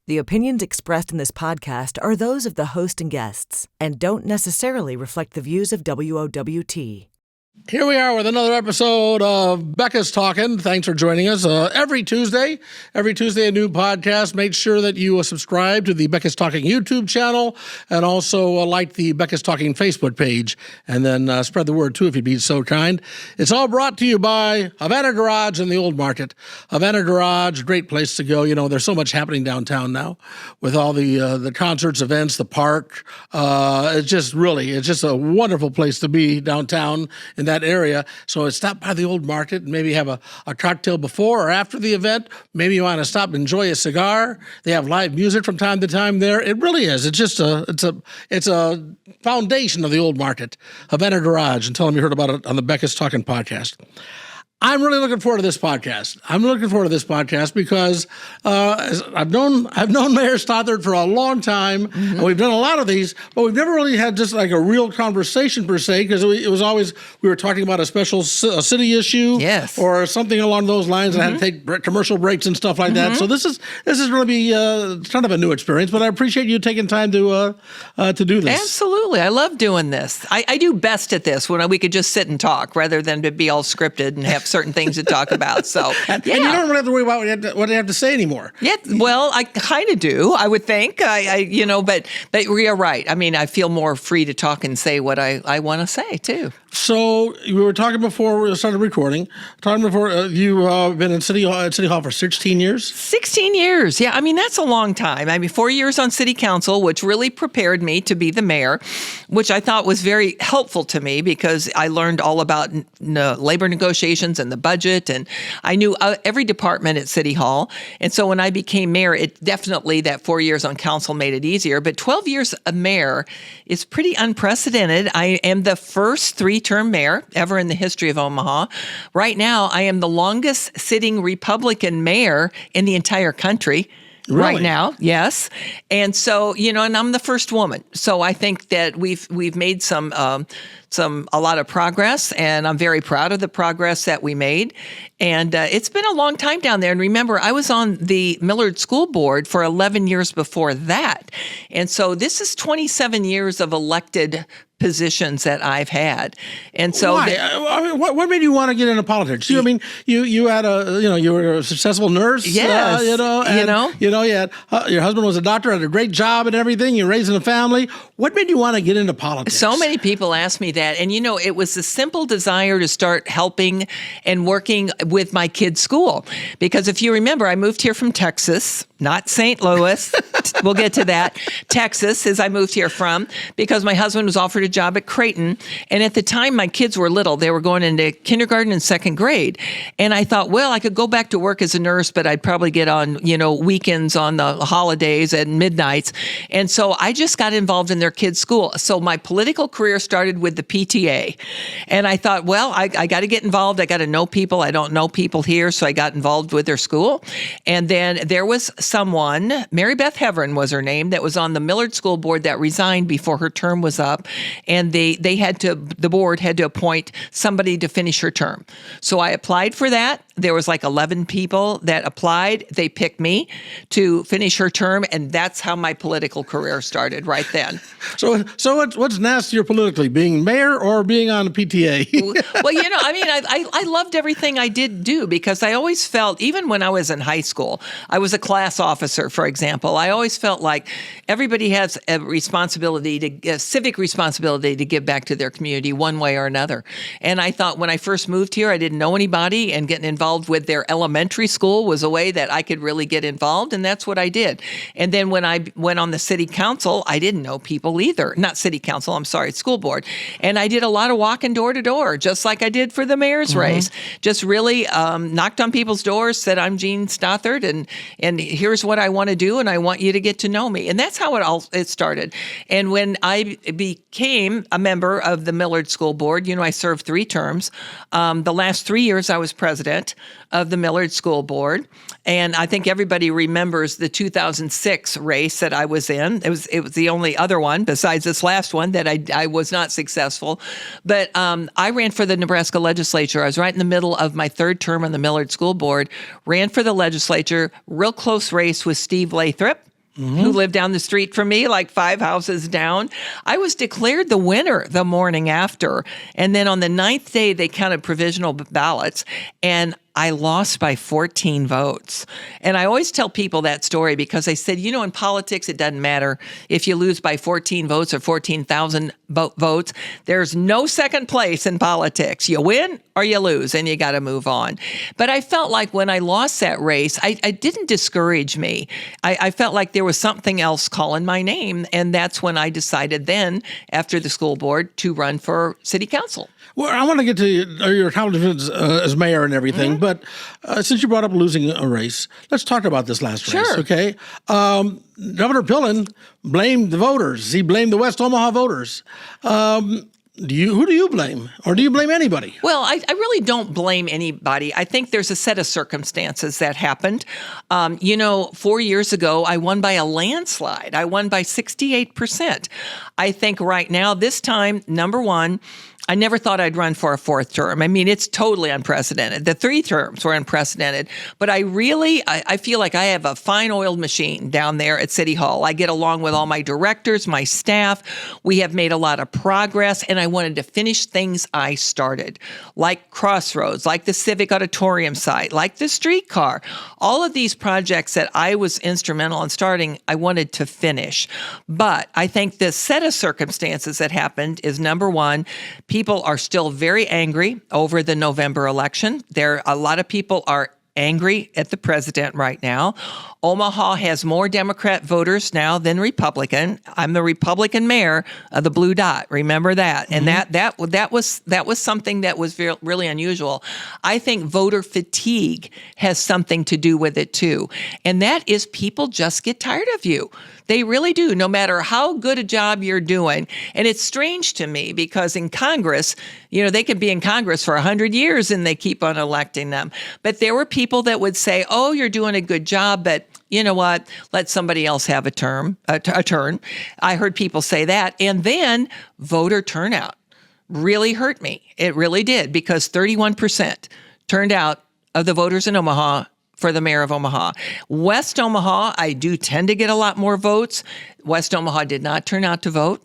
The opinions expressed in this podcast are those of the host and guests and don't necessarily reflect the views of WOWT. Here we are with another episode of Becca's Talking. Thanks for joining us. Every Tuesday, a new podcast. Make sure that you subscribe to the Becca's Talking YouTube channel and also like the Becca's Talking Facebook page. And then spread the word, too, if you'd be so kind. It's all brought to you by Havana Garage in the Old Market. Havana Garage, great place to go. You know, there's so much happening downtown now with all the concerts, events, the park. It's just a wonderful place to be downtown in that area. So stop by the Old Market and maybe have a cocktail before or after the event. Maybe you want to stop and enjoy a cigar. They have live music from time to time there. It really is. It's just it's a foundation of the Old Market. Havana Garage, and tell them you heard about it on the Becca's Talking podcast. I'm really looking forward to this podcast. Because I've known Mayor Stothert for a long time, and we've done a lot of these, but we've never really had just like a real conversation per se, because it was always, we were talking about a special city issue, yes, or something along those lines, and I had to take commercial breaks and stuff like that. So this is going to be kind of a new experience, but I appreciate you taking time to do this. Absolutely. I love doing this. I do best at this when we could just sit and talk rather than to be all scripted and have certain things to talk about. So, and you don't really have to worry about what you have to say anymore. Yeah, well, I kind of do, I would think. But you're right. I mean, I feel more free to talk and say what I want to say, too. So we were talking before we started recording. You've been in City Hall for 16 years? 16 years. Yeah, I mean, that's a long time. I mean, 4 years on City Council, which really prepared me to be the mayor, which I thought was very helpful to me because I learned all about labor negotiations and the budget, and I knew every department at City Hall. And so when I became mayor, it definitely, that 4 years on council made it easier. But 12 years a mayor is pretty unprecedented. I am the first three-term mayor ever in the history of Omaha. Right now, I am the longest sitting Republican mayor in the entire country. Really? Right now, yes. And so, and I'm the first woman. So I think that we've made a lot of progress, and I'm very proud of the progress that we made. And it's been a long time down there. And remember, I was on the Millard School Board for 11 years before that. And so this is 27 years of elected positions that I've had. And so why? What made you want to get into politics? You were a successful nurse. Yes. Your husband was a doctor, had a great job and everything. You're raising a family. What made you want to get into politics? So many people ask me that. And, it was a simple desire to start helping and working with my kids' school. Because if you remember, I moved here from Texas, not St. Louis. We'll get to that. Texas, as I moved here from, because my husband was offered a job at Creighton. And at the time, my kids were little. They were going into kindergarten and second grade. And I thought, well, I could go back to work as a nurse, but I'd probably get on, weekends, on the holidays and midnights. And so I just got involved in their kids' school. So my political career started with the PTA. And I thought, well, I got to get involved. I got to know people. I don't know people here. So I got involved with their school. And then there was someone, Mary Beth Heverin was her name, that was on the Millard School Board that resigned before her term was up. And the board had to appoint somebody to finish her term. So I applied for that. There was like 11 people that applied. They picked me to finish her term, and that's how my political career started right then. So what's nastier politically, being mayor or being on the PTA? Well, I loved everything I did do because I always felt, even when I was in high school, I was a class officer, for example. I always felt like everybody has a civic responsibility to give back to their community one way or another. And I thought when I first moved here, I didn't know anybody, and getting involved with their elementary school was a way that I could really get involved, and that's what I did. And then when I went on the city council, I didn't know people either. Not city council, I'm sorry, school board. And I did a lot of walking door to door, just like I did for the mayor's race. Just really knocked on people's doors, said, I'm Jean Stothert, and here's what I want to do, and I want you to get to know me. And that's how it started. And when I became a member of the Millard School Board, I served 3 terms. The last 3 years I was president of the Millard School Board. And I think everybody remembers the 2006 race that I was in. It was the only other one besides this last one that I was not successful. But I ran for the Nebraska legislature. I was right in the middle of my 3rd term on the Millard School Board, ran for the legislature, real close race with Steve Lathrop. who lived down the street from me, like 5 houses down. I was declared the winner the morning after. And then on the 9th day, they counted provisional ballots, and I lost by 14 votes. And I always tell people that story because I said, in politics, it doesn't matter if you lose by 14 votes or 14,000 votes. There's no second place in politics. You win or you lose, and you got to move on. But I felt like when I lost that race, it didn't discourage me. I felt like there was something else calling my name. And that's when I decided then, after the school board, to run for city council. Well, I want to get to your accomplishments as mayor and everything, but since you brought up losing a race, let's talk about this last race, okay? Governor Pillen blamed the voters. He blamed the West Omaha voters. Who do you blame, or do you blame anybody? Well, I really don't blame anybody. I think there's a set of circumstances that happened. 4 years ago, I won by a landslide. I won by 68%. I think right now, this time, number one, I never thought I'd run for a 4th term. I mean, it's totally unprecedented. The 3 terms were unprecedented. But I feel like I have a fine-oiled machine down there at City Hall. I get along with all my directors, my staff. We have made a lot of progress, and I wanted to finish things I started, like Crossroads, like the Civic Auditorium site, like the streetcar. All of these projects that I was instrumental in starting, I wanted to finish. But I think the set of circumstances that happened is, number one, people are still very angry over the November election. A lot of people are angry at the president right now. Omaha has more Democrat voters now than Republican. I'm the Republican mayor of the blue dot. Remember that. And that was something that was really unusual. I think voter fatigue has something to do with it too. And that is people just get tired of you. They really do, no matter how good a job you're doing. And it's strange to me because in Congress, they could be in Congress for 100 years and they keep on electing them. But there were people that would say, oh, you're doing a good job, but you know what? Let somebody else have a turn. I heard people say that. And then voter turnout really hurt me. It really did, because 31% turned out of the voters in Omaha for the mayor of Omaha. West Omaha, I do tend to get a lot more votes. West Omaha did not turn out to vote.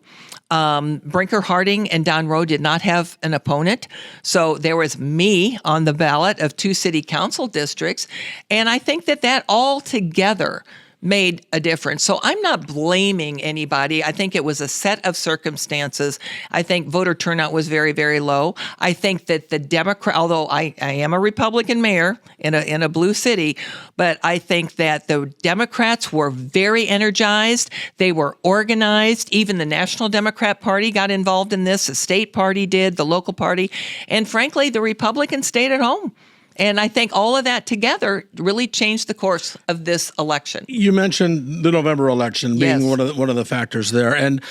Brinker Harding and Don Rowe did not have an opponent. So there was me on the ballot of 2 city council districts. And I think that all together made a difference. So I'm not blaming anybody. I think it was a set of circumstances. I think voter turnout was very, very low. I think that the Democrat, although I am a Republican mayor in a blue city, but I think that the Democrats were very energized. They were organized. Even the National Democrat Party got involved in this. The state party did, the local party. And frankly, the Republicans stayed at home. And I think all of that together really changed the course of this election. You mentioned the November election being Yes. one of the factors there, and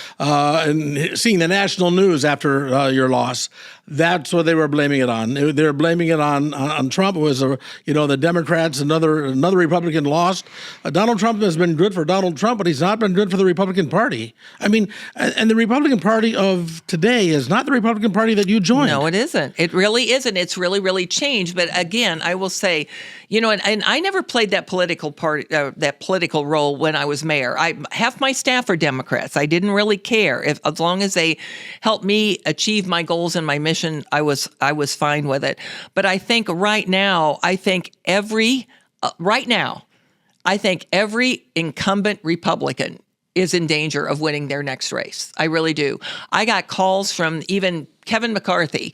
seeing the national news after your loss. That's what they were blaming it on. They were blaming it on Trump. It was the Democrats. Another Republican lost. Donald Trump has been good for Donald Trump, but he's not been good for the Republican Party. I mean, and the Republican Party of today is not the Republican Party that you joined. No, it isn't. It really isn't. It's really, really changed. But again, I will say, and I never played that political role when I was mayor. Half my staff are Democrats. I didn't really care as long as they helped me achieve my goals and my mission. I was fine with it. But I think right now, every incumbent Republican is in danger of winning their next race. I really do. I got calls from even Kevin McCarthy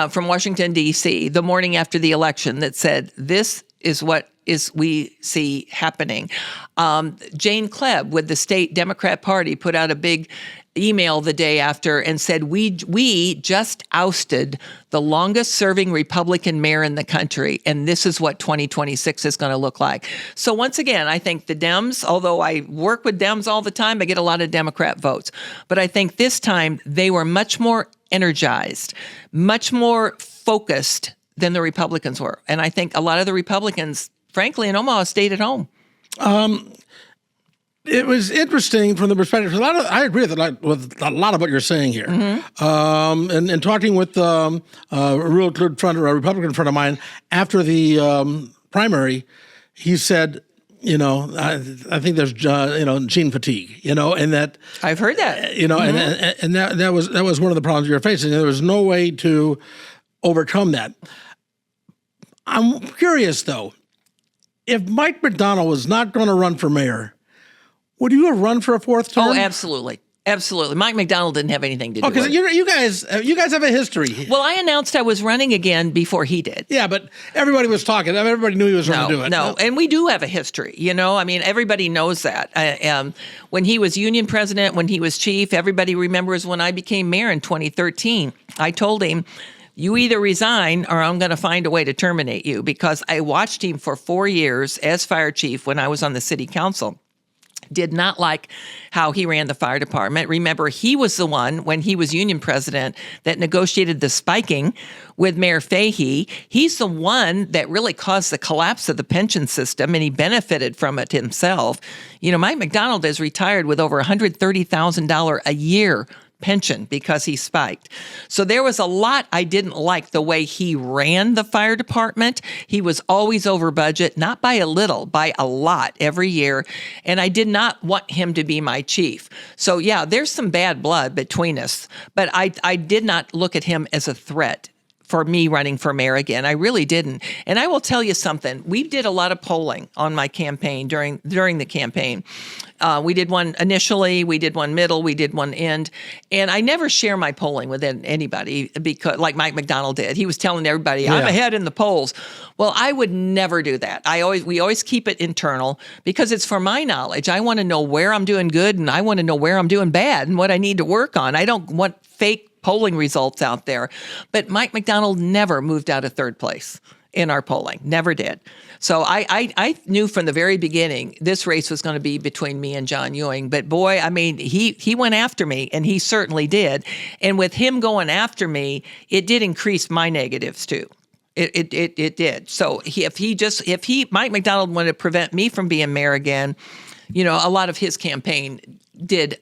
from Washington, D.C. the morning after the election that said, this is what we see happening. Jane Klebb with the state Democrat Party put out a big email the day after and said, we just ousted the longest serving Republican mayor in the country, and this is what 2026 is going to look like. So once again, I think the Dems, although I work with Dems all the time, I get a lot of Democrat votes. But I think this time they were much more energized, much more focused than the Republicans were. And I think a lot of the Republicans, frankly, in Omaha stayed at home. It was interesting from the perspective. I agree with a lot of what you're saying here. Mm-hmm. And talking with a Republican friend of mine after the primary, he said, I think there's gene fatigue, and that I've heard that, and that was one of the problems you're facing. There was no way to overcome that. I'm curious though, if Mike McDonald was not going to run for mayor, would you have run for a fourth term? Oh, absolutely. Absolutely. Mike McDonald didn't have anything to do with it. Because you guys have a history. Well, I announced I was running again before he did. Yeah, but everybody was talking. Everybody knew he was going to do it. No, and we do have a history, I mean, everybody knows that. When he was union president, when he was chief, everybody remembers when I became mayor in 2013. I told him, you either resign or I'm going to find a way to terminate you, because I watched him for 4 years as fire chief when I was on the city council. Did not like how he ran the fire department. Remember, he was the one, when he was union president, that negotiated the spiking with Mayor Fahey. He's the one that really caused the collapse of the pension system, and he benefited from it himself. Mike McDonald is retired with over $130,000 a year pension because he spiked. So there was a lot I didn't like the way he ran the fire department. He was always over budget, not by a little, by a lot every year. And I did not want him to be my chief. So yeah, there's some bad blood between us, but I did not look at him as a threat for me running for mayor again. I really didn't. And I will tell you something. We did a lot of polling on my campaign during the campaign. We did one initially, we did one middle, we did one end. And I never share my polling with anybody, because like Mike McDonald did. He was telling everybody, I'm ahead in the polls. Well, I would never do that. We always keep it internal, because it's for my knowledge. I want to know where I'm doing good, and I want to know where I'm doing bad and what I need to work on. I don't want fake polling results out there. But Mike McDonald never moved out of third place in our polling, never did. So I knew from the very beginning this race was going to be between me and John Ewing. But boy, I mean, he went after me, and he certainly did. And with him going after me, it did increase my negatives too. It did. So if Mike McDonald wanted to prevent me from being mayor again, a lot of his campaign did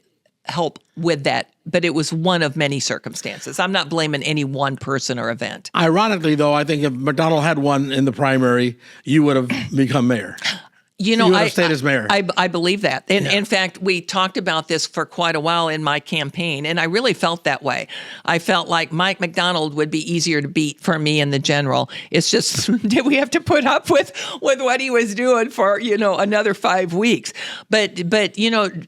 help with that, but it was one of many circumstances. I'm not blaming any one person or event. Ironically, though, I think if McDonald had won in the primary, you would have become mayor. You would have stayed as mayor. I believe that. And in fact, we talked about this for quite a while in my campaign, and I really felt that way. I felt like Mike McDonald would be easier to beat for me in the general. It's just, did we have to put up with what he was doing for, another 5 weeks? But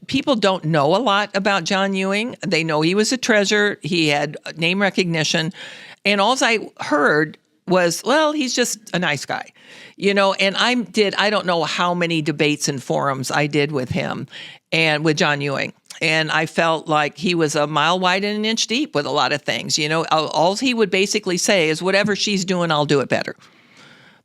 people don't know a lot about John Ewing. They know he was a treasurer. He had name recognition. And all I heard was, well, he's just a nice guy. And I don't know how many debates and forums I did with him and with John Ewing. And I felt like he was a mile wide and an inch deep with a lot of things. All he would basically say is, whatever she's doing, I'll do it better.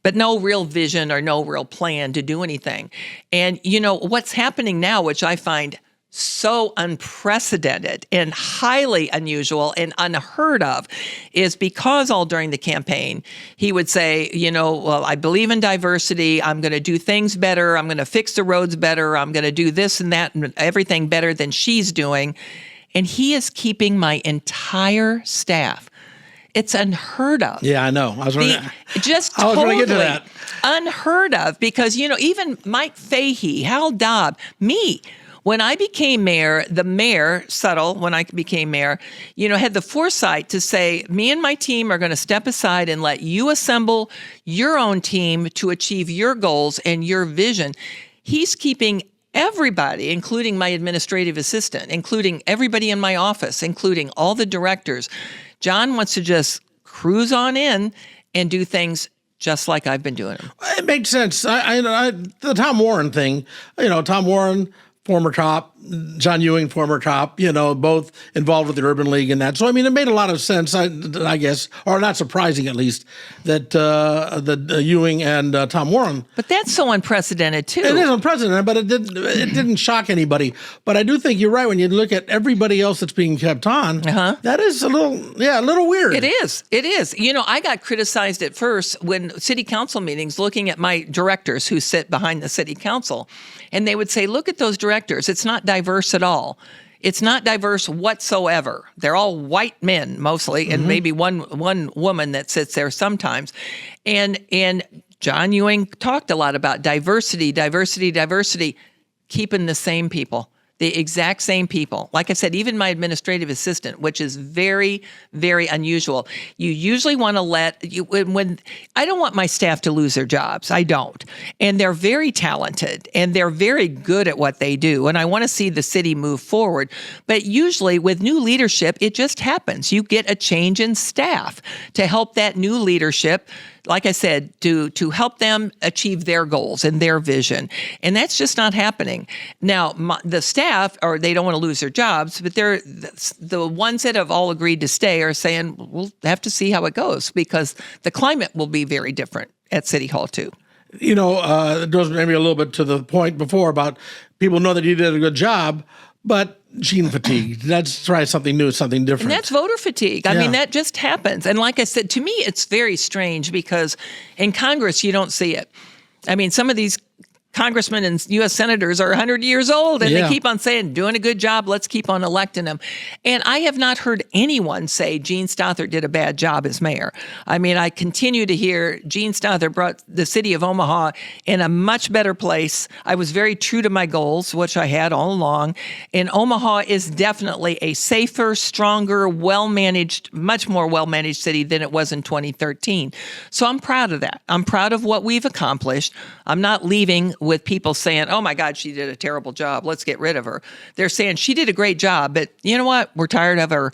But no real vision or no real plan to do anything. And, what's happening now, which I find so unprecedented and highly unusual and unheard of, is because all during the campaign, he would say, well, I believe in diversity. I'm going to do things better. I'm going to fix the roads better. I'm going to do this and that and everything better than she's doing. And he is keeping my entire staff. It's unheard of. Yeah, I know. I was going totally to get to that. Unheard of, because, even Mike Fahey, Hal Dobb, me, when I became mayor, the mayor, Suttle, when I became mayor, had the foresight to say, me and my team are going to step aside and let you assemble your own team to achieve your goals and your vision. He's keeping everybody, including my administrative assistant, including everybody in my office, including all the directors. John wants to just cruise on in and do things just like I've been doing them. It makes sense. The Tom Warren thing, Tom Warren, former cop, John Ewing, former cop, both involved with the Urban League and that. So, it made a lot of sense, I guess, or not surprising at least, that Ewing and Tom Warren. But that's so unprecedented, too. It is unprecedented, but it didn't shock anybody. But I do think you're right. When you look at everybody else that's being kept on, that is a little weird. It is. I got criticized at first when city council meetings, looking at my directors who sit behind the city council, and they would say, look at those directors. It's not diverse at all. It's not diverse whatsoever. They're all white men mostly, and maybe one woman that sits there sometimes. And John Ewing talked a lot about diversity, keeping the same people. The exact same people. Like I said, even my administrative assistant, which is very, very unusual. You usually want to when I don't want my staff to lose their jobs. I don't. And they're very talented and they're very good at what they do. And I want to see the city move forward. But usually with new leadership, it just happens. You get a change in staff to help that new leadership, like I said, to help them achieve their goals and their vision. And that's just not happening. Now, the staff, or they don't want to lose their jobs, but they're the ones that have all agreed to stay are saying, we'll have to see how it goes because the climate will be very different at City Hall too. You know, it goes maybe a little bit to the point before about people know that you did a good job, but gene fatigue. Let's try something new, something different. And that's voter fatigue. I mean, that just happens. And like I said, to me, it's very strange because in Congress, you don't see it. I mean, some of these congressmen and U.S. senators are 100 years old, and they keep on saying, doing a good job, let's keep on electing them. And I have not heard anyone say Gene Stothert did a bad job as mayor. I mean, I continue to hear Gene Stothert brought the city of Omaha in a much better place. I was very true to my goals, which I had all along. And Omaha is definitely a safer, stronger, well-managed, much more well-managed city than it was in 2013. So I'm proud of that. I'm proud of what we've accomplished. I'm not leaving with people saying, oh my God, she did a terrible job, let's get rid of her. They're saying she did a great job, but you know what? We're tired of her.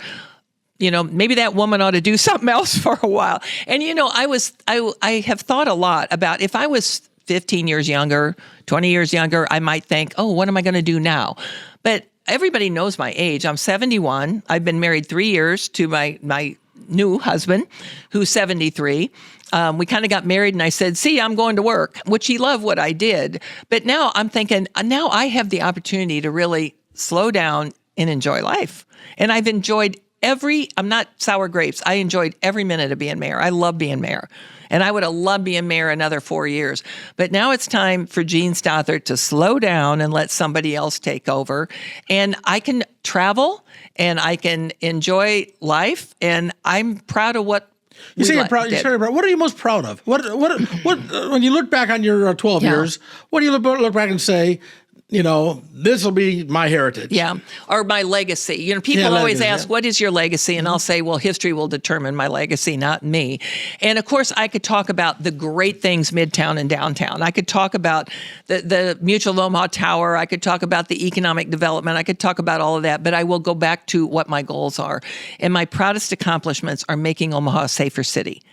You know, maybe that woman ought to do something else for a while. And you know, I have thought a lot about if I was 15 years younger, 20 years younger, I might think, oh, what am I going to do now? But everybody knows my age. I'm 71. I've been married 3 years to my new husband, who's 73. We kind of got married and I said, see, I'm going to work, which he loved what I did. But now I'm thinking, now I have the opportunity to really slow down and enjoy life. And I've enjoyed I'm not sour grapes. I enjoyed every minute of being mayor. I love being mayor. And I would have loved being mayor another 4 years. But now it's time for Gene Stothert to slow down and let somebody else take over. And I can travel and I can enjoy life. And I'm proud of what you say you're proud. What are you most proud of? What? When you look back on your 12 years, what do you look back and say, you know, this will be my heritage? Yeah, or my legacy. You know, people always ask, what is your legacy? And I'll say, well, history will determine my legacy, not me. And of course, I could talk about the great things Midtown and downtown. I could talk about the Mutual of Omaha Tower. I could talk about the economic development. I could talk about all of that, but I will go back to what my goals are. And my proudest accomplishments are making Omaha a safer city.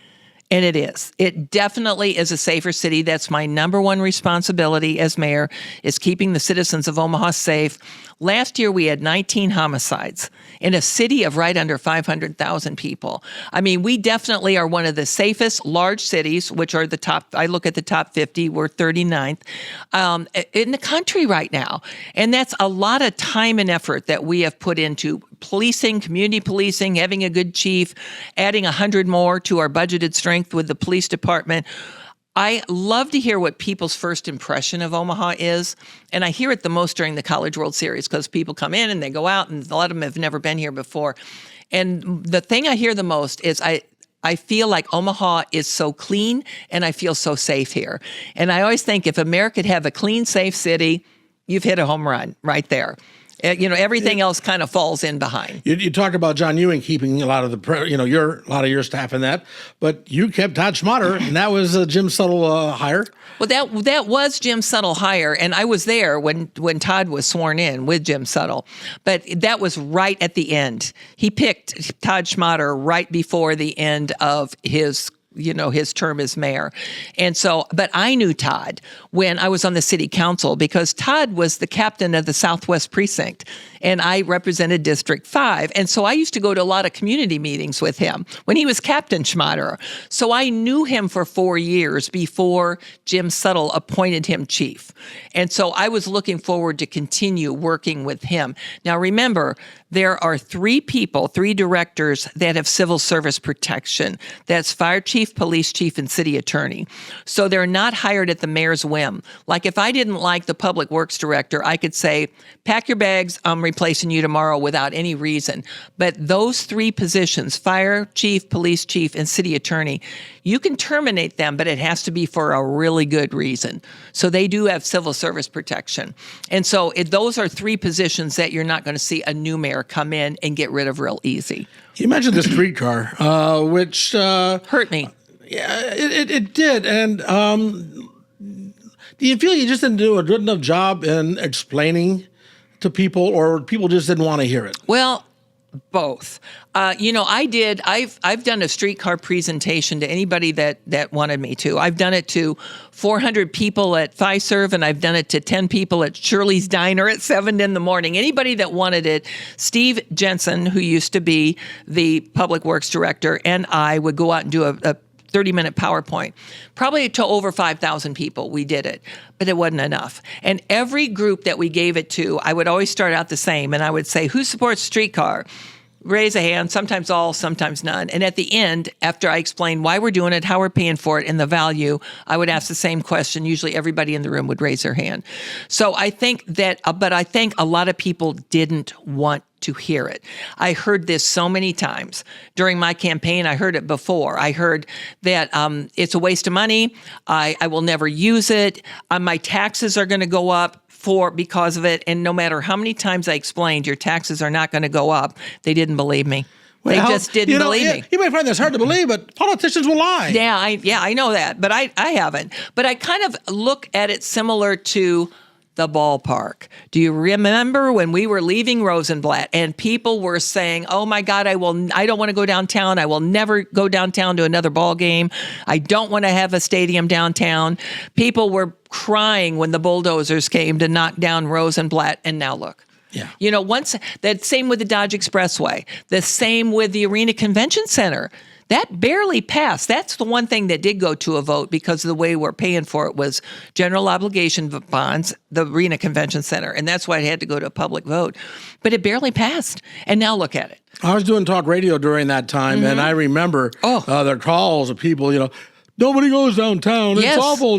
And it is. It definitely is a safer city. That's my number one responsibility as mayor, is keeping the citizens of Omaha safe. Last year, we had 19 homicides in a city of right under 500,000 people. I mean, we definitely are one of the safest large cities, which are the top. I look at the top 50. We're 39th in the country right now. And that's a lot of time and effort that we have put into policing, community policing, having a good chief, adding 100 more to our budgeted strength with the police department. I love to hear what people's first impression of Omaha is. And I hear it the most during the College World Series because people come in and they go out and a lot of them have never been here before. And the thing I hear the most is I feel like Omaha is so clean and I feel so safe here. And I always think if America could have a clean, safe city, you've hit a home run right there. You know, everything else kind of falls in behind. You talked about John Ewing keeping a lot of a lot of your staff in that, but you kept Todd Schmatter, and that was a Jim Suttle hire. Well, that was Jim Suttle hire, and I was there when Todd was sworn in with Jim Suttle, but that was right at the end. He picked Todd Schmatter right before the end of his term as mayor. And so, but I knew Todd when I was on the city council because Todd was the captain of the Southwest Precinct and I represented District 5. And so I used to go to a lot of community meetings with him when he was Captain Schmatter. So I knew him for 4 years before Jim Suttle appointed him chief. And so I was looking forward to continue working with him. Now remember, there are 3 directors that have civil service protection. That's fire chief, police chief, and city attorney. So they're not hired at the mayor's whim. Like if I didn't like the public works director, I could say, pack your bags, I'm replacing you tomorrow without any reason. But those 3 positions, fire chief, police chief, and city attorney, You can terminate them, but it has to be for a really good reason. So they do have civil service protection. And so those are 3 positions that you're not going to see a new mayor come in and get rid of real easy. You mentioned the streetcar, which Hurt me. Yeah, it did. And do you feel you just didn't do a good enough job in explaining to people, or people just didn't want to hear it? Well, both. I've done a streetcar presentation to anybody that wanted me to. I've done it to 400 people at Fiserv, and I've done it to 10 people at Shirley's Diner at 7 in the morning. Anybody that wanted it, Steve Jensen, who used to be the public works director, and I would go out and do a 30-minute PowerPoint. Probably to over 5,000 people, we did it, but it wasn't enough. And every group that we gave it to, I would always start out the same, and I would say, who supports streetcar? Raise a hand, sometimes all, sometimes none. And at the end, after I explained why we're doing it, how we're paying for it, and the value, I would ask the same question. Usually everybody in the room would raise their hand. So I think that, but I think a lot of people didn't want to hear it. I heard this so many times during my campaign. I heard it before. I heard that it's a waste of money. I will never use it. My taxes are going to go up because of it. And no matter how many times I explained your taxes are not going to go up, they didn't believe me. They just didn't believe me. You might find this hard to believe, but politicians will lie. Yeah, I know that, but I haven't. But I kind of look at it similar to the ballpark. Do you remember when we were leaving Rosenblatt and people were saying, "Oh my God, I don't want to go downtown. I will never go downtown to another ball game. I don't want to have a stadium downtown." People were crying when the bulldozers came to knock down Rosenblatt, and now look. Yeah. Once that same with the Dodge Expressway, the same with the Arena Convention Center. That barely passed. That's the one thing that did go to a vote because of the way we're paying for it was general obligation bonds, the Arena Convention Center, and that's why it had to go to a public vote. But it barely passed, and now look at it. I was doing talk radio during that time, and I remember the calls of people, nobody goes downtown. Yes. It's awful.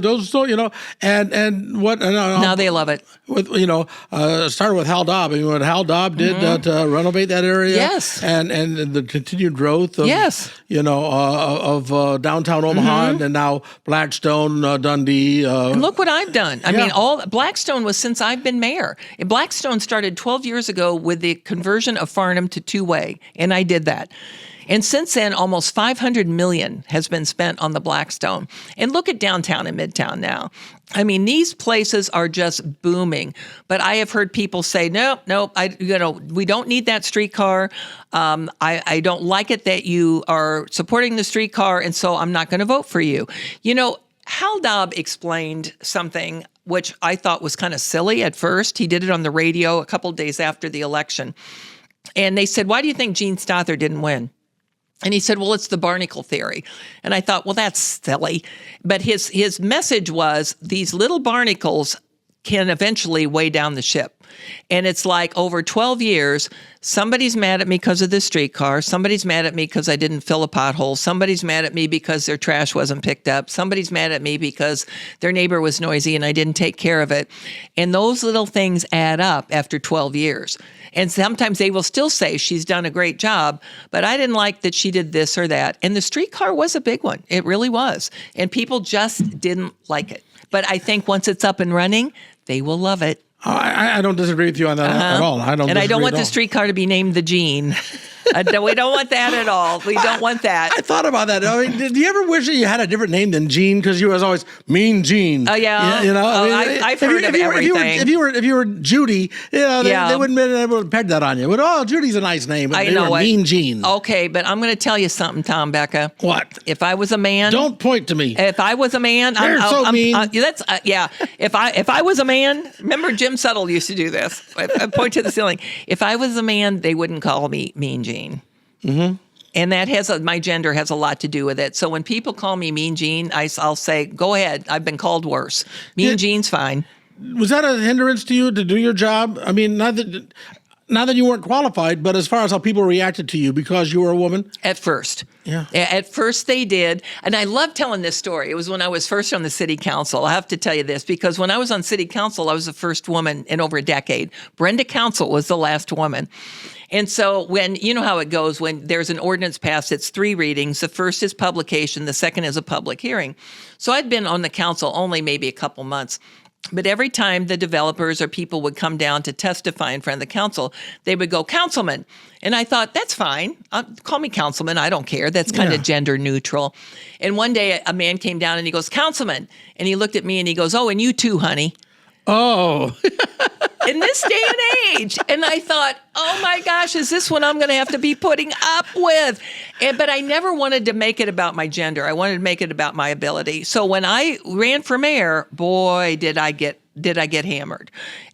And what? Now they love it. With started with Hal Dobb. I mean, what Hal Dobb did to renovate that area. Yes. And the continued growth of of downtown Omaha and now Blackstone, Dundee. And look what I've done. I mean, Blackstone was since I've been mayor. And Blackstone started 12 years ago with the conversion of Farnham to two-way, and I did that. And since then, almost $500 million has been spent on the Blackstone. And look at downtown and Midtown now. I mean, these places are just booming. But I have heard people say, no, we don't need that streetcar. I don't like it that you are supporting the streetcar, and so I'm not going to vote for you. Hal Dobb explained something which I thought was kind of silly at first. He did it on the radio a couple of days after the election. And they said, why do you think Gene Stothert didn't win? And he said, well, it's the barnacle theory. And I thought, well, that's silly. But his message was these little barnacles can eventually weigh down the ship. And it's like over 12 years, somebody's mad at me because of the streetcar. Somebody's mad at me because I didn't fill a pothole. Somebody's mad at me because their trash wasn't picked up. Somebody's mad at me because their neighbor was noisy and I didn't take care of it. And those little things add up after 12 years. And sometimes they will still say she's done a great job, but I didn't like that she did this or that. And the streetcar was a big one. It really was. And people just didn't like it. But I think once it's up and running, they will love it. I don't disagree with you on that at all. I don't want the streetcar to be named the Gene. We don't want that at all. We don't want that. I thought about that. I mean, did you ever wish that you had a different name than Gene? Because you was always Mean Gene. Oh yeah. I've heard of everything. If you were Judy, they wouldn't have been able to peg that on you. But Judy's a nice name. But they were Mean Gene. Okay, but I'm going to tell you something, Tom Becca. What? If I was a man, don't point to me. If I was a man, I'm mean. If I was a man, remember Jim Settle used to do this. I point to the ceiling. If I was a man, they wouldn't call me Mean Gene. Mm-hmm. And that my gender has a lot to do with it. So when people call me Mean Gene, I'll say, go ahead. I've been called worse. Mean Gene's fine. Was that a hindrance to you to do your job? I mean, not that Not that you weren't qualified, but as far as how people reacted to you because you were a woman? At first. Yeah. At first they did. And I love telling this story. It was when I was first on the city council. I have to tell you this because when I was on city council, I was the first woman in over a decade. Brenda Council was the last woman. And so when, you know how it goes, when there's an ordinance passed, it's 3 readings. The first is publication. The second is a public hearing. So I'd been on the council only maybe a couple months. But every time the developers or people would come down to testify in front of the council, they would go, "Councilman." And I thought, that's fine. Call me councilman. I don't care. That's kind of gender neutral. And one day a man came down and he goes, "Councilman." And he looked at me and he goes, "Oh, and you too, honey." Oh. In this day and age. And I thought, oh my gosh, is this what I'm going to have to be putting up with? But I never wanted to make it about my gender. I wanted to make it about my ability. So when I ran for mayor, boy, did I get hammered.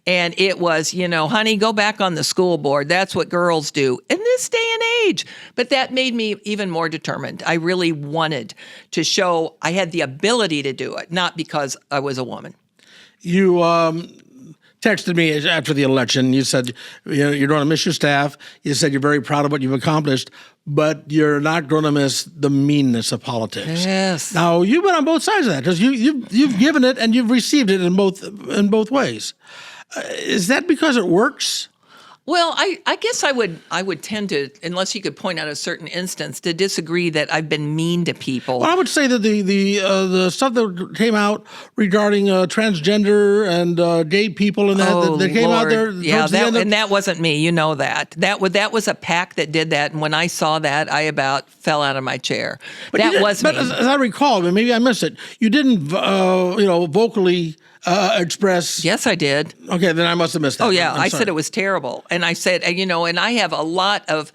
And it was, honey, go back on the school board. That's what girls do in this day and age. But that made me even more determined. I really wanted to show I had the ability to do it, not because I was a woman. You texted me after the election. You said you're going to miss your staff. You said you're very proud of what you've accomplished, but you're not going to miss the meanness of politics. Yes. Now you've been on both sides of that because you've given it and you've received it in both ways. Is that because it works? Well, I guess I would tend to, unless you could point out a certain instance, to disagree that I've been mean to people. Well, I would say that the stuff that came out regarding transgender and gay people and that came out there. Yeah, and that wasn't me. You know that. That was a PAC that did that. And when I saw that, I about fell out of my chair. But was me. But as I recall, maybe I missed it. You didn't, vocally express. Yes, I did. Okay, then I must have missed that. Oh, yeah. I said it was terrible. And I said, and I have a lot of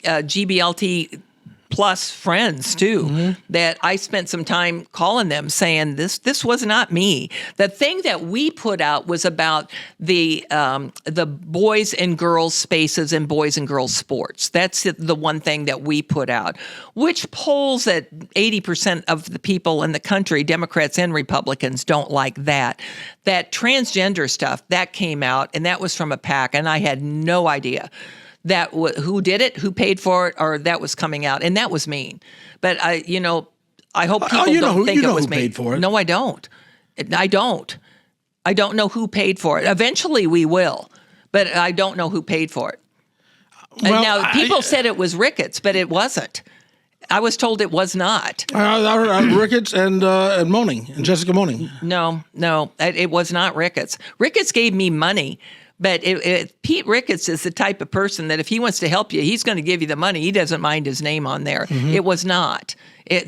GBLT plus friends too, that I spent some time calling them saying this was not me. The thing that we put out was about the boys and girls spaces and boys and girls sports. That's the one thing that we put out, which polls that 80% of the people in the country, Democrats and Republicans, don't like that. That transgender stuff, that came out, and that was from a PAC, and I had no idea that who did it, who paid for it, or that was coming out, and that was mean. But I hope people don't think it was me. Paid for it. No, I don't. I don't know who paid for it. Eventually, we will, but I don't know who paid for it. Well, and now people said it was Ricketts, but it wasn't. I was told it was not. Ricketts and Moaning, and Jessica Moaning. No, it was not Ricketts. Ricketts gave me money. But Pete Ricketts is the type of person that if he wants to help you, he's going to give you the money. He doesn't mind his name on there. It was not.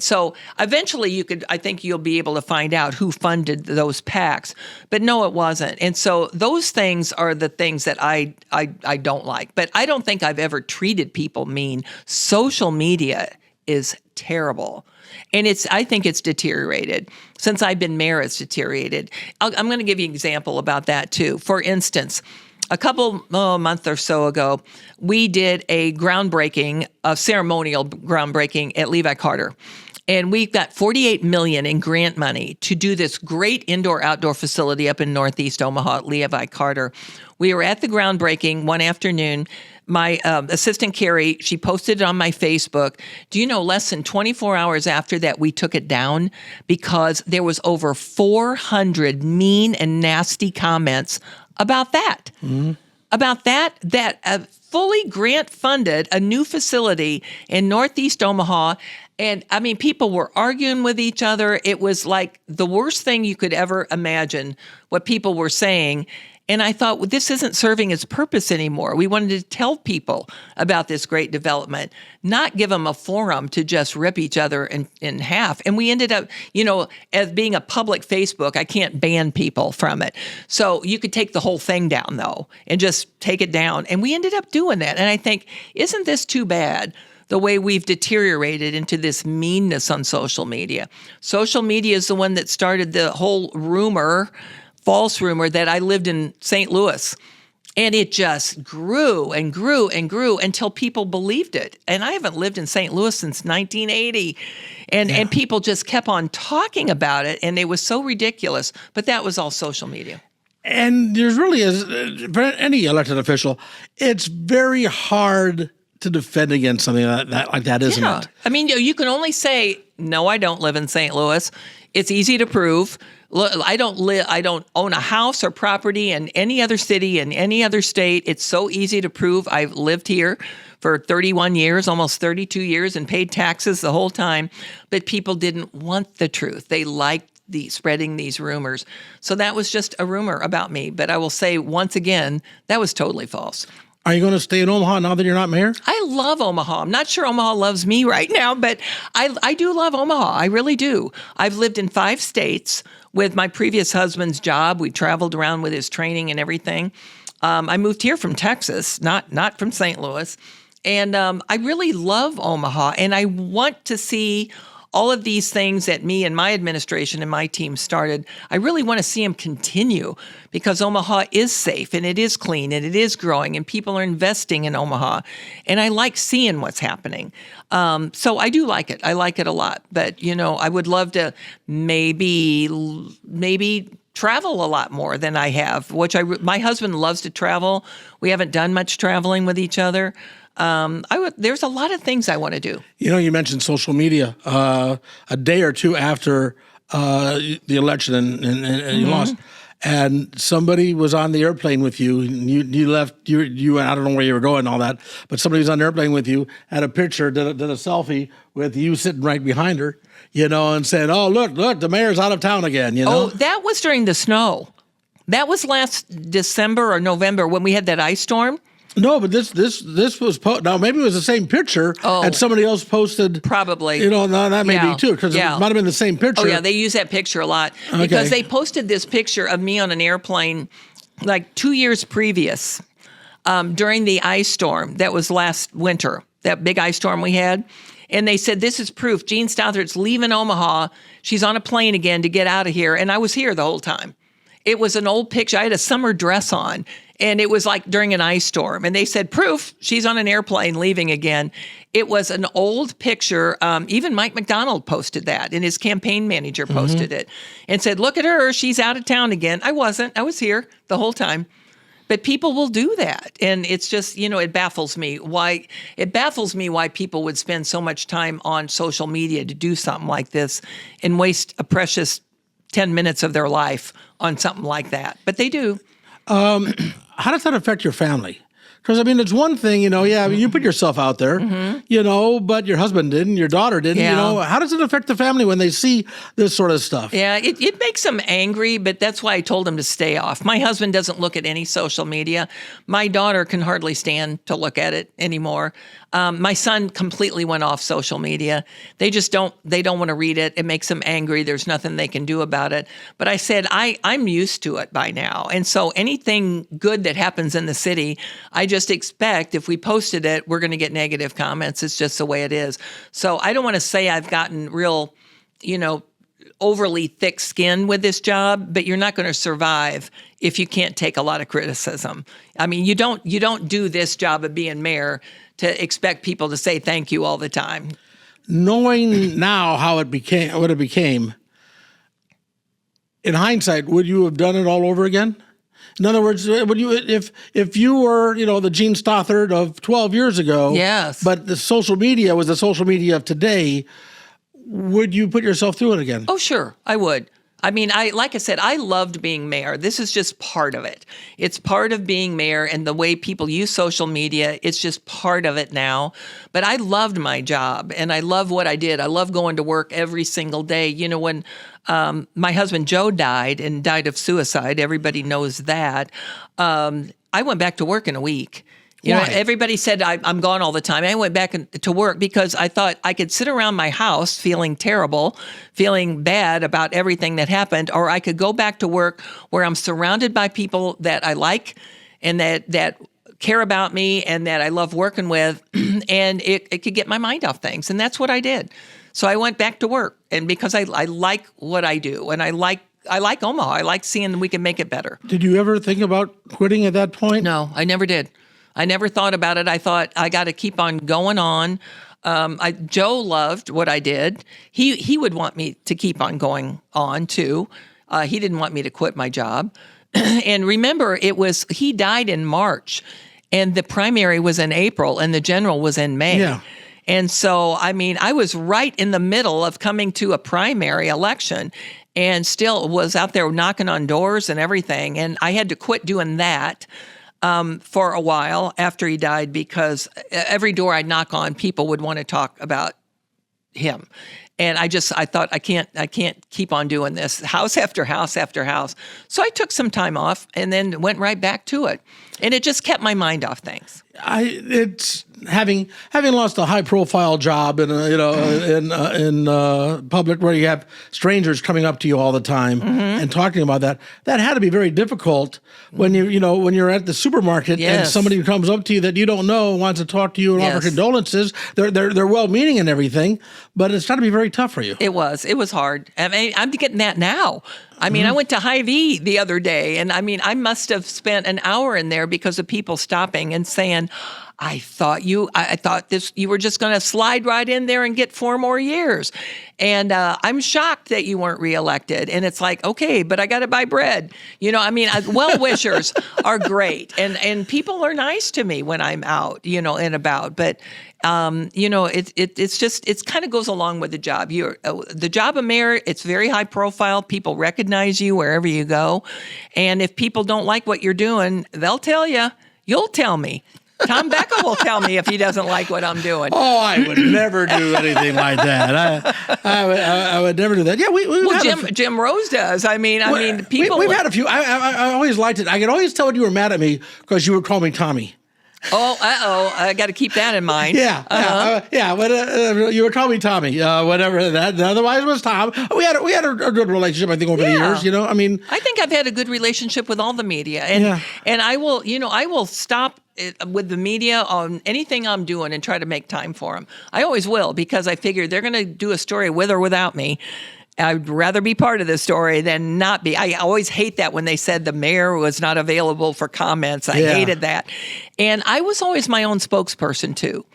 So eventually I think you'll be able to find out who funded those PACs. But no, it wasn't. And so those things are the things that I don't like. But I don't think I've ever treated people mean. Social media is terrible. And I think it's deteriorated. Since I've been mayor, it's deteriorated. I'm going to give you an example about that too. For instance, a month or so ago, we did a ceremonial groundbreaking at Levi Carter. And we got $48 million in grant money to do this great indoor-outdoor facility up in Northeast Omaha at Levi Carter. We were at the groundbreaking one afternoon. My assistant, Carrie, she posted it on my Facebook. Do you know, less than 24 hours after that, we took it down because there was over 400 mean and nasty comments about that. About that fully grant-funded a new facility in Northeast Omaha. And, I mean, people were arguing with each other. It was like the worst thing you could ever imagine, what people were saying. And I thought, well, this isn't serving its purpose anymore. We wanted to tell people about this great development, not give them a forum to just rip each other in half. And we ended up, as being a public Facebook, I can't ban people from it. So you could take the whole thing down, though, and just take it down. And we ended up doing that. And I think, isn't this too bad? The way we've deteriorated into this meanness on social media. Social media is the one that started the whole false rumor that I lived in St. Louis. And it just grew and grew and grew until people believed it. And I haven't lived in St. Louis since 1980. And people just kept on talking about it. And it was so ridiculous. But that was all social media. And there's really, for any elected official, it's very hard to defend against something like that, isn't it? I mean, you can only say, no, I don't live in St. Louis. It's easy to prove. I don't own a house or property in any other city, in any other state. It's so easy to prove. I've lived here for 31 years, almost 32 years, and paid taxes the whole time. But people didn't want the truth. They liked spreading these rumors. So that was just a rumor about me. But I will say once again, that was totally false. Are you going to stay in Omaha now that you're not mayor? I love Omaha. I'm not sure Omaha loves me right now, but I do love Omaha. I really do. I've lived in 5 states with my previous husband's job. We traveled around with his training and everything. I moved here from Texas, not from St. Louis. And I really love Omaha, and I want to see all of these things that me and my administration and my team started. I really want to see them continue because Omaha is safe and it is clean and it is growing and people are investing in Omaha. And I like seeing what's happening. So I do like it. I like it a lot. But, I would love to maybe travel a lot more than I have, my husband loves to travel. We haven't done much traveling with each other. There's a lot of things I want to do. You mentioned social media. A day or two after the election and you lost, and somebody was on the airplane with you, and you left. You I don't know where you were going and all that, but somebody was on the airplane with you, had a picture, did a selfie with you sitting right behind her, and said, "Oh, look, the mayor's out of town again." Oh, that was during the snow. That was last December or November when we had that ice storm. No, but this was now maybe it was the same picture, and somebody else posted. Probably. No, that may be too, because it might have been the same picture. Oh yeah, they use that picture a lot because they posted this picture of me on an airplane like 2 years previous during the ice storm that was last winter, that big ice storm we had. And they said, this is proof. Jean Stothert's leaving Omaha. She's on a plane again to get out of here. And I was here the whole time. It was an old picture. I had a summer dress on, and it was like during an ice storm. And they said, proof, she's on an airplane leaving again. It was an old picture. Even Mike McDonald posted that, and his campaign manager posted it and said, look at her. She's out of town again. I wasn't. I was here the whole time. But people will do that. And it's just, it baffles me why people would spend so much time on social media to do something like this and waste a precious 10 minutes of their life on something like that. But they do. How does that affect your family? Because, it's one thing, you put yourself out there, but your husband didn't, your daughter didn't, How does it affect the family when they see this sort of stuff? Yeah, it makes them angry, but that's why I told them to stay off. My husband doesn't look at any social media. My daughter can hardly stand to look at it anymore. My son completely went off social media. They don't want to read it. It makes them angry. There's nothing they can do about it. But I said, I'm used to it by now. And so anything good that happens in the city, I just expect if we posted it, we're going to get negative comments. It's just the way it is. So I don't want to say I've gotten real, overly thick skin with this job, but you're not going to survive if you can't take a lot of criticism. You don't do this job of being mayor to expect people to say thank you all the time. Knowing now what it became, in hindsight, would you have done it all over again? In other words, would you, if you were, the Jean Stothert of 12 years ago, yes, but the social media was the social media of today, would you put yourself through it again? Oh, sure, I would. Like I said, I loved being mayor. This is just part of it. It's part of being mayor, and the way people use social media, it's just part of it now. But I loved my job, and I love what I did. I love going to work every single day. When my husband Joe died of suicide, everybody knows that, I went back to work in a week. Everybody said I'm gone all the time. I went back to work because I thought I could sit around my house feeling terrible, feeling bad about everything that happened, or I could go back to work where I'm surrounded by people that I like and that care about me and that I love working with, and it could get my mind off things. And that's what I did. So I went back to work, and because I like what I do, and I like Omaha. I like seeing we can make it better. Did you ever think about quitting at that point? No, I never did. I never thought about it. I thought I got to keep on going on. Joe loved what I did. He would want me to keep on going on too. He didn't want me to quit my job. And remember, he died in March, and the primary was in April, and the general was in May. Yeah. And so, I mean, I was right in the middle of coming to a primary election and still was out there knocking on doors and everything. And I had to quit doing that for a while after he died, because every door I'd knock on, people would want to talk about him. And I thought, I can't keep on doing this, house after house after house. So I took some time off and then went right back to it. And it just kept my mind off things. It's having lost a high profile job in public, where you have strangers coming up to you all the time and talking about that had to be very difficult when when you're at the supermarket and somebody comes up to you that you don't know wants to talk to you and offer condolences. They're well meaning and everything, but it's got to be very tough for you. It was hard. I mean, I'm getting that now. I mean, I went to Hy-Vee the other day, and I mean, I must have spent an hour in there because of people stopping and saying, I thought you were just going to slide right in there and get 4 more years. And I'm shocked that you weren't reelected. And it's like, okay, but I got to buy bread. I mean, well-wishers are great. And people are nice to me when I'm out, and about. But, it's kind of goes along with the job. The job of mayor, it's very high profile. People recognize you wherever you go. And if people don't like what you're doing, they'll tell you. You'll tell me. Tom Becca will tell me if he doesn't like what I'm doing. Oh, I would never do anything like that. I would never do that. Yeah, Jim Rose does. I mean, people. We've had a few. I always liked it. I could always tell when you were mad at me because you would call me Tommy. Oh, I got to keep that in mind. Yeah, you would call me Tommy, whatever that. Otherwise, it was Tom. We had a good relationship, I think, over the years. I mean, I think I've had a good relationship with all the media, and I will stop with the media on anything I'm doing and try to make time for them. I always will, because I figure they're going to do a story with or without me. I'd rather be part of the story than not be. I always hate that when they said the mayor was not available for comments. I hated that. And I was always my own spokesperson too.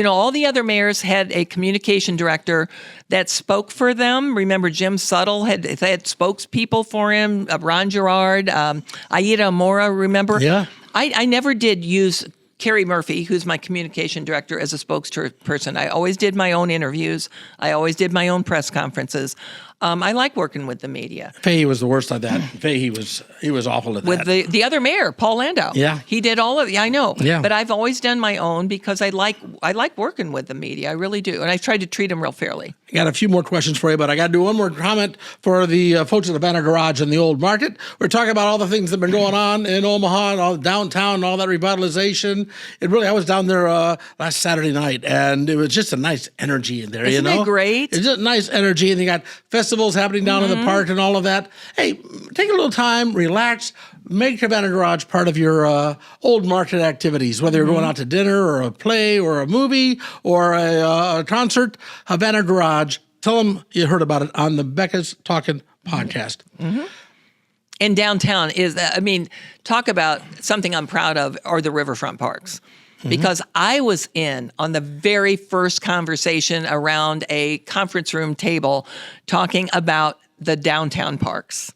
All the other mayors had a communication director that spoke for them. Remember, Jim Suttle had spokespeople for him, Ron Gerard, Aida Amora, remember? Yeah. I never did use Carrie Murphy, who's my communication director, as a spokesperson. I always did my own interviews. I always did my own press conferences. I like working with the media. Fahey was the worst at that. Fahey, he was awful at that. With the other mayor, Paul Landau. Yeah. He did all of it. I know. Yeah. But I've always done my own because I like working with the media. I really do. And I tried to treat them real fairly. I got a few more questions for you, but I got to do one more comment for the folks at the Banner Garage and the Old Market. We're talking about all the things that have been going on in Omaha and all downtown and all that revitalization. I was down there last Saturday night, and it was just a nice energy in there. Isn't it great? It's just nice energy, and you got festivals happening down in the park and all of that. Hey, take a little time, relax, make Havana Garage part of your Old Market activities, whether you're going out to dinner or a play or a movie or a concert. Havana Garage. Tell them you heard about it on the Becca's Talking podcast. And downtown talk about something I'm proud of are the riverfront parks. Because I was in on the very first conversation around a conference room table talking about the downtown parks.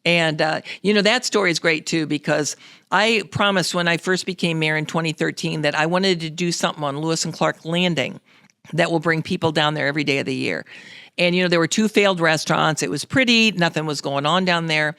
And, that story is great, too, because I promised when I first became mayor in 2013 that I wanted to do something on Lewis and Clark Landing that will bring people down there every day of the year. And, there were 2 failed restaurants. It was pretty. Nothing was going on down there.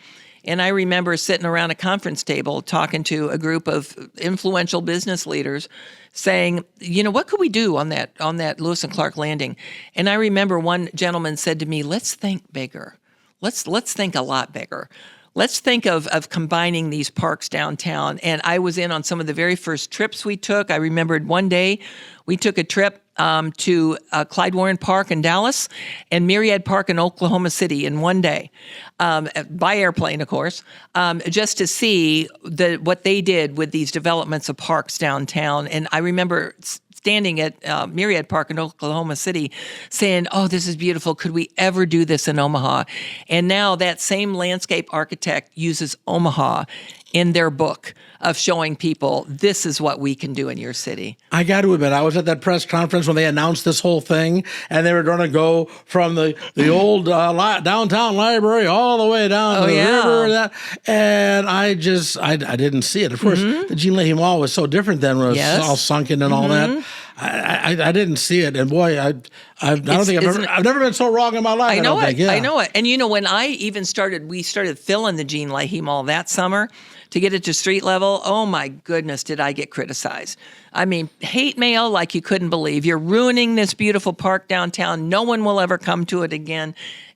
And I remember sitting around a conference table talking to a group of influential business leaders saying, what could we do on that Lewis and Clark Landing? And I remember one gentleman said to me, let's think bigger. Let's think a lot bigger. Let's think of combining these parks downtown. And I was in on some of the very first trips we took. I remembered one day we took a trip to Clyde Warren Park in Dallas and Myriad Park in Oklahoma City in one day, by airplane, of course, just to see what they did with these developments of parks downtown. And I remember standing at Myriad Park in Oklahoma City saying, oh, this is beautiful. Could we ever do this in Omaha? And now that same landscape architect uses Omaha. in their book of showing people this is what we can do in your city. I got to admit, I was at that press conference when they announced this whole thing, and they were going to go from the old downtown library all the way down to the river. And I didn't see it. Of course, the Gene Leahy Mall was so different then, when it was all sunken and all that. I didn't see it, and boy, I've never been so wrong in my life. I know it. And when we started filling the Gene Leahy Mall that summer to get it to street level. Oh my goodness, did I get criticized? I mean, hate mail like you couldn't believe. You're ruining this beautiful park downtown. No one will ever come to it again.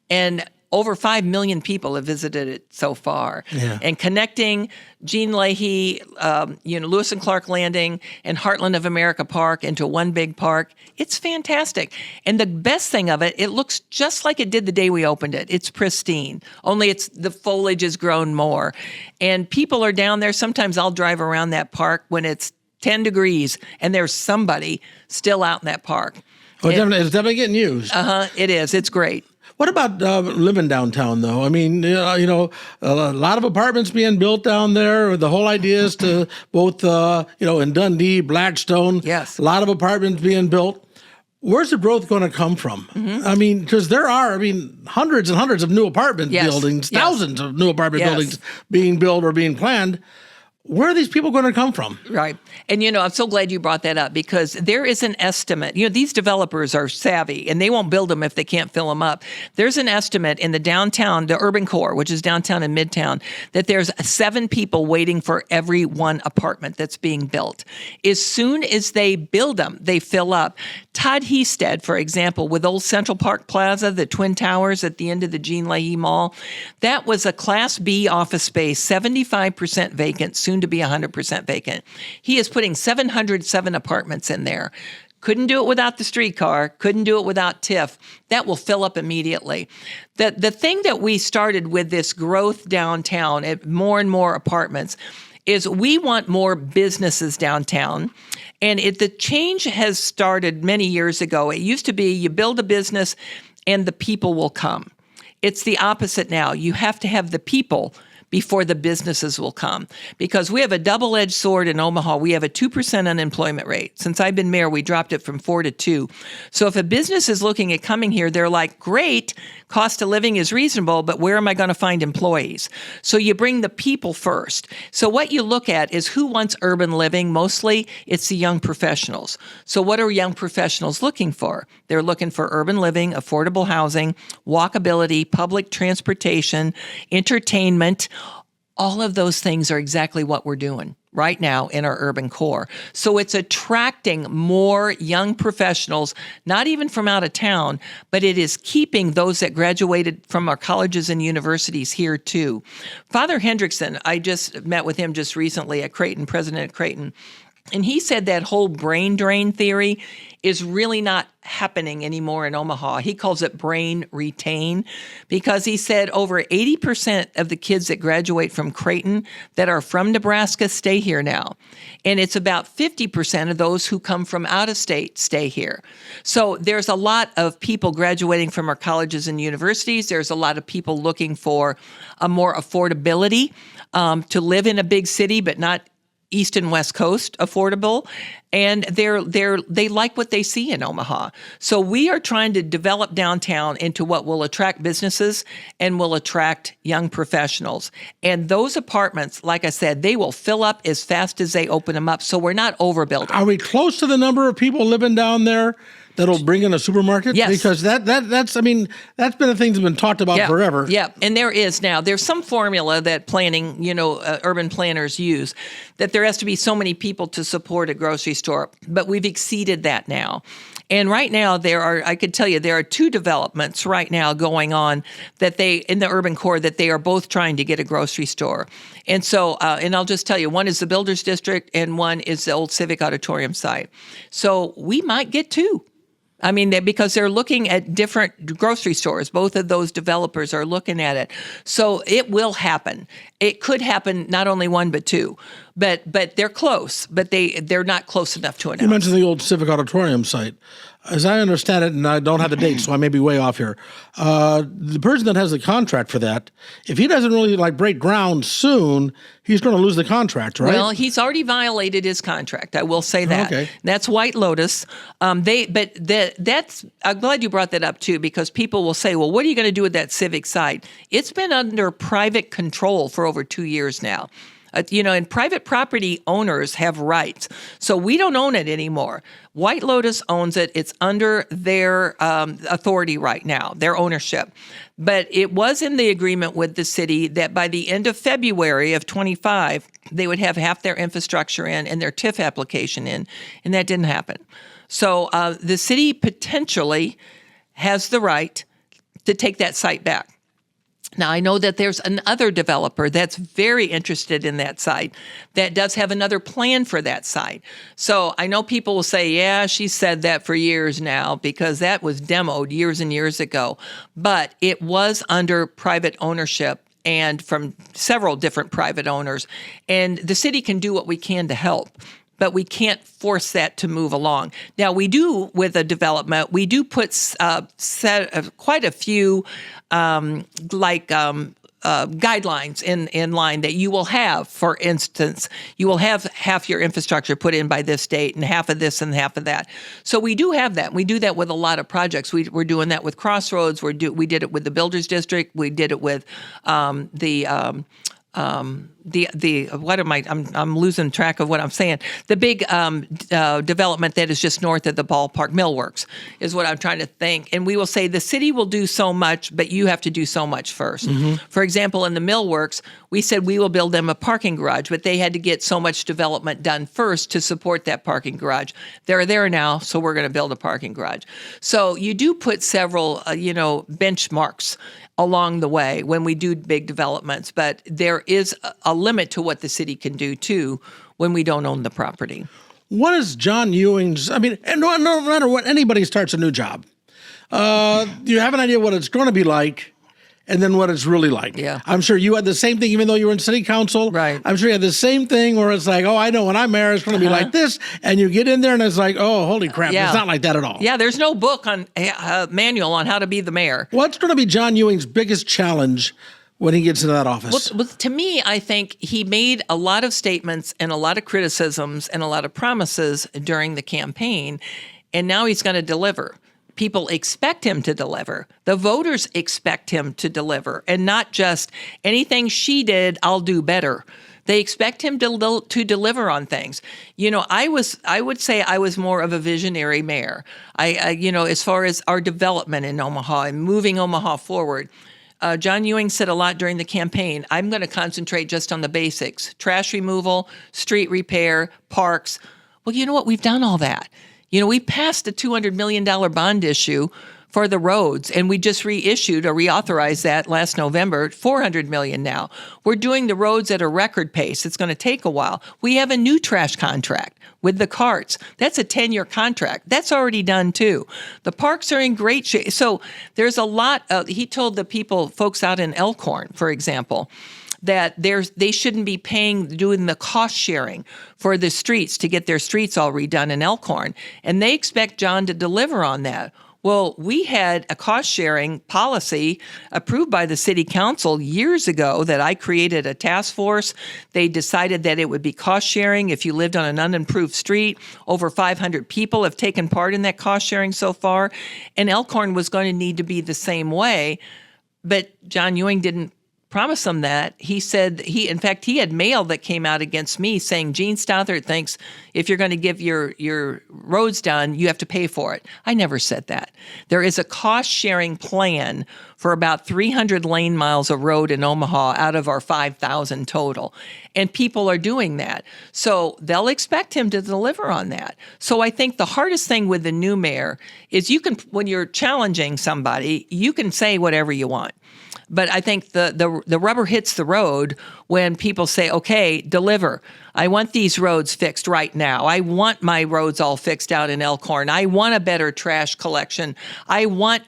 And over 5 million people have visited it so far. Yeah. And connecting Gene Leahy, Lewis and Clark Landing, and Heartland of America Park into one big park, it's fantastic. And the best thing of it, it looks just like it did the day we opened it. It's pristine, only the foliage has grown more. And people are down there. Sometimes I'll drive around that park when it's 10 degrees, and there's somebody still out in that park. Well, it's definitely getting used. It is. It's great. What about living downtown, though? I mean, a lot of apartments being built down there. The whole idea is to both, in Dundee, Blackstone, yes, a lot of apartments being built. Where's the growth going to come from? I mean, because there are, hundreds and hundreds of new apartment buildings, thousands of new apartment buildings being built or being planned. Where are these people going to come from? Right. And, I'm so glad you brought that up, because there is an estimate. These developers are savvy, and they won't build them if they can't fill them up. There's an estimate in the downtown, the urban core, which is downtown and midtown, that there's 7 people waiting for every one apartment that's being built. As soon as they build them, they fill up. Todd Hestead, for example, with Old Central Park Plaza, the Twin Towers at the end of the Gene Leahy Mall, that was a Class B office space, 75% vacant, soon to be 100% vacant. He is putting 707 apartments in there. Couldn't do it without the streetcar, couldn't do it without TIF. That will fill up immediately. The thing that we started with this growth downtown at more and more apartments is we want more businesses downtown. And the change has started many years ago. It used to be you build a business and the people will come. It's the opposite now. You have to have the people before the businesses will come. Because we have a double-edged sword in Omaha. We have a 2% unemployment rate. Since I've been mayor, we dropped it from 4 to 2. So if a business is looking at coming here, they're like, great, cost of living is reasonable, but where am I going to find employees? So you bring the people first. So what you look at is who wants urban living. Mostly it's the young professionals. So what are young professionals looking for? They're looking for urban living, affordable housing, walkability, public transportation, entertainment. All of those things are exactly what we're doing right now in our urban core. So it's attracting more young professionals, not even from out of town, but it is keeping those that graduated from our colleges and universities here too. Father Hendrickson, I just met with him just recently at Creighton, president of Creighton, and he said that whole brain drain theory is really not happening anymore in Omaha. He calls it brain retain, because he said over 80% of the kids that graduate from Creighton that are from Nebraska stay here now. And it's about 50% of those who come from out of state stay here. So there's a lot of people graduating from our colleges and universities. There's a lot of people looking for a more affordability to live in a big city, but not East and West Coast affordable, and they like what they see in Omaha. So we are trying to develop downtown into what will attract businesses and will attract young professionals. And those apartments, like I said, they will fill up as fast as they open them up. So we're not overbuilding. Are we close to the number of people living down there that'll bring in a supermarket? Yes. Because that's that's been a thing that's been talked about forever. Yeah, and there's some formula that urban planners use, that there has to be so many people to support a grocery store, but we've exceeded that now. And right now there are 2 developments right now going on in the urban core that they are both trying to get a grocery store. And so, and I'll just tell you, one is the Builders District and one is the old Civic Auditorium site. So we might get 2. Because they're looking at different grocery stores. Both of those developers are looking at it. So it will happen. It could happen not only 1, but 2. But they're close, but they're not close enough to You announce. mentioned the old Civic Auditorium site. As I understand it, and I don't have the date, so I may be way off here, the person that has the contract for that, if he doesn't really break ground soon, he's going to lose the contract, right? Well, he's already violated his contract. I will say that. Okay. That's White Lotus. I'm glad you brought that up too, because people will say, well, what are you going to do with that civic site? It's been under private control for over 2 years now. And private property owners have rights. So we don't own it anymore. White Lotus owns it. It's under their authority right now, their ownership. But it was in the agreement with the city that by the end of February of 25, they would have half their infrastructure in and their TIF application in, and that didn't happen. So the city potentially has the right to take that site back. Now, I know that there's another developer that's very interested in that site that does have another plan for that site. So I know people will say, yeah, she said that for years now because that was demoed years and years ago. But it was under private ownership and from several different private owners. And the city can do what we can to help. But we can't force that to move along. Now, we do, with a development, we do put quite a few guidelines in line that you will have. For instance, you will have half your infrastructure put in by this date and half of this and half of that. So we do have that. We do that with a lot of projects. We're doing that with Crossroads. We did it with the Builders District. We did it with I'm losing track of what I'm saying. The big development that is just north of the ballpark, Millworks, is what I'm trying to think. And we will say the city will do so much, but you have to do so much first. Mm-hmm. For example, in the Millworks, we said we will build them a parking garage, but they had to get so much development done first to support that parking garage. They're there now, so we're going to build a parking garage. So you do put several, benchmarks along the way when we do big developments, but there is a limit to what the city can do too when we don't own the property. What is John Ewing's? I mean, no matter what, anybody starts a new job. Do you have an idea what it's going to be like? And then what it's really like. Yeah. I'm sure you had the same thing, even though you were in city council. Right. I'm sure you had the same thing where it's like, oh, I know when I'm mayor, it's going to be like this. And you get in there and it's like, oh, holy crap. Yeah. It's not like that at all. Yeah, there's no book on manual on how to be the mayor. What's going to be John Ewing's biggest challenge when he gets into that office? Well, to me, I think he made a lot of statements and a lot of criticisms and a lot of promises during the campaign, and now he's going to deliver. People expect him to deliver. The voters expect him to deliver, and not just anything she did, I'll do better. They expect him to deliver on things. I would say I was more of a visionary mayor. As far as our development in Omaha and moving Omaha forward. John Ewing said a lot during the campaign, I'm going to concentrate just on the basics: trash removal, street repair, parks. Well, you know what? We've done all that. We passed a $200 million bond issue for the roads, and we just reauthorized that last November, $400 million now. We're doing the roads at a record pace. It's going to take a while. We have a new trash contract with the carts. That's a 10-year contract. That's already done too. The parks are in great shape. So there's a lot. He told the folks out in Elkhorn, for example, that they shouldn't be doing the cost sharing for the streets to get their streets all redone in Elkhorn. And they expect John to deliver on that. Well, we had a cost sharing policy approved by the city council years ago that I created a task force. They decided that it would be cost sharing if you lived on an unimproved street. Over 500 people have taken part in that cost sharing so far. And Elkhorn was going to need to be the same way. But John Ewing didn't promise them that. He said he had mail that came out against me saying Gene Stothert thinks if you're going to give your roads done, you have to pay for it. I never said that. There is a cost sharing plan for about 300 lane miles of road in Omaha out of our 5,000 total. And people are doing that. So they'll expect him to deliver on that. So I think the hardest thing with the new mayor is when you're challenging somebody, you can say whatever you want. But I think the rubber hits the road when people say, okay, deliver. I want these roads fixed right now. I want my roads all fixed out in Elkhorn. I want a better trash collection. I want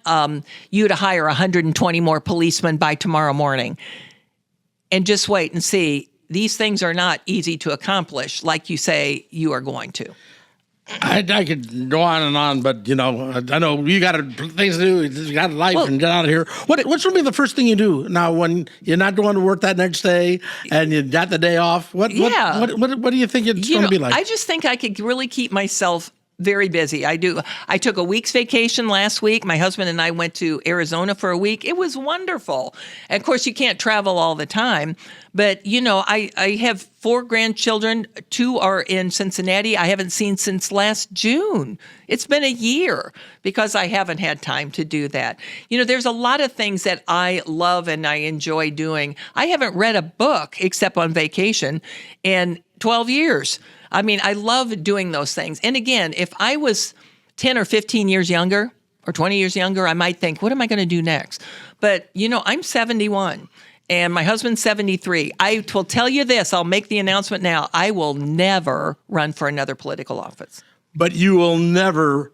you to hire 120 more policemen by tomorrow morning. And just wait and see. these things are not easy to accomplish like you say you are going to. I could go on, but I know you got things to do. You got life and get out of here. What's going to be the first thing you do now when you're not going to work that next day and you got the day off? What do you think it's going to be like? I just think I could really keep myself very busy. I do. I took a week's vacation last week. My husband and I went to Arizona for a week. It was wonderful. And of course, you can't travel all the time. But, I have 4 grandchildren. 2 are in Cincinnati. I haven't seen since last June. It's been a year because I haven't had time to do that. There's a lot of things that I love and I enjoy doing. I haven't read a book except on vacation in 12 years. I mean, I love doing those things. And again, if I was 10 or 15 years younger or 20 years younger, I might think, what am I going to do next? But, I'm 71 and my husband's 73. I will tell you this, I'll make the announcement now. I will never run for another political office. But you will never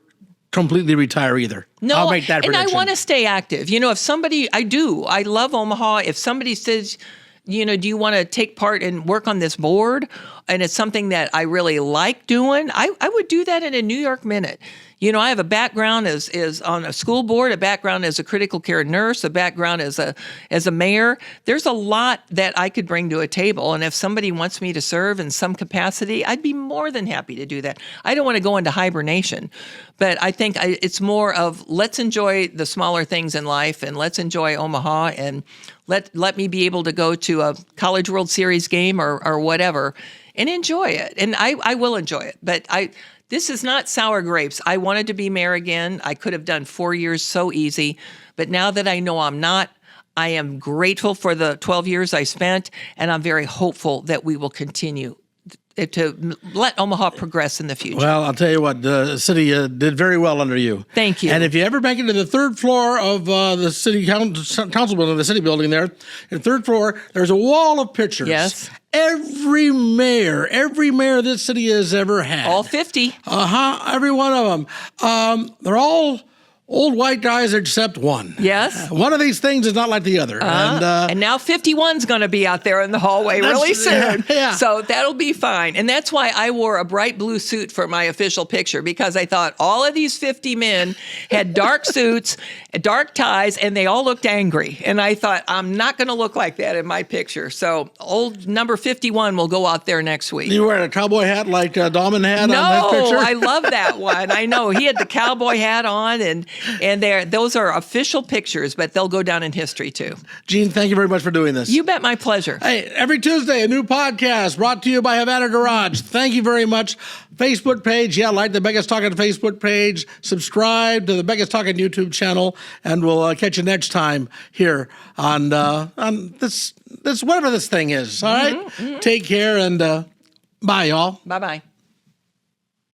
completely retire either. No, I'll make that prediction. And I want to stay active. If somebody, I love Omaha. If somebody says, do you want to take part and work on this board? And it's something that I really like doing. I would do that in a New York minute. I have a background as on a school board, a background as a critical care nurse, a background as a mayor. There's a lot that I could bring to a table. And if somebody wants me to serve in some capacity, I'd be more than happy to do that. I don't want to go into hibernation, but I think it's more of let's enjoy the smaller things in life and let's enjoy Omaha and let me be able to go to a College World Series game or whatever and enjoy it. And I will enjoy it. But this is not sour grapes. I wanted to be mayor again. I could have done 4 years so easy. But now that I know I'm not, I am grateful for the 12 years I spent, and I'm very hopeful that we will continue to let Omaha progress in the future. Well, I'll tell you what, the city did very well under you. Thank you. And if you ever make it to the 3rd floor of the city council building, the city building there, the 3rd floor, there's a wall of pictures. Yes. Every mayor this city has ever had. All 50. Every one of them. They're all old white guys except one. Yes. One of these things is not like the other. And now 51's going to be out there in the hallway really soon. Yeah. So that'll be fine. And that's why I wore a bright blue suit for my official picture, because I thought all of these 50 men had dark suits, dark ties, and they all looked angry. And I thought, I'm not going to look like that in my picture. So old number 51 will go out there next week. You wearing a cowboy hat like Dahman had no, on that picture? No, I love that one. I know. He had the cowboy hat on, and those are official pictures, but they'll go down in history too. Gene, thank you very much for doing this. You bet, my pleasure. Hey, every Tuesday, a new podcast brought to you by Havana Garage. Thank you very much. Facebook page, like the Becca's Talking Facebook page. Subscribe to the Becca's Talking YouTube channel, and we'll catch you next time here on this whatever this thing is. All right? Mm-hmm. Take care, and bye, y'all. Bye-bye.